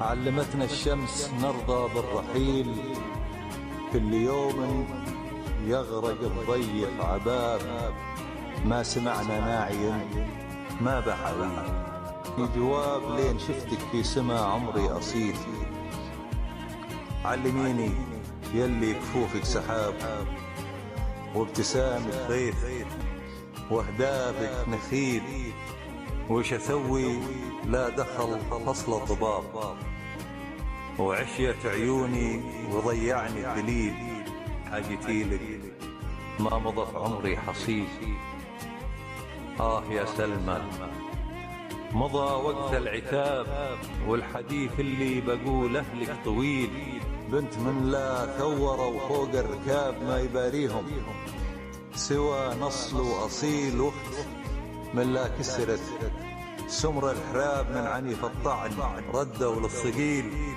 علمتنا الشمس نرضى بالرحيل، كل يوم يغرق الضيف عباب، ما سمعنا ناعي ما بحوي جواب لين شفتك في سما عمري أصيل. علميني يلي كفوفك سحاب وابتسامك غيث واهدافك نخيل، وش اسوي لا دخل فصل الضباب، وعشية عيوني وضيعني الدليل، حاجتي لك ما مضى في عمري حصيل. يا سلمى مضى وقت العتاب، والحديث اللي بقوله لك طويل، بنت من لا ثوروا فوق الركاب ما يباريهم، سوى نصل وأصيل وقت من لا كسرت سمر الحراب، من عنيف الطعن ردوا للصقيل.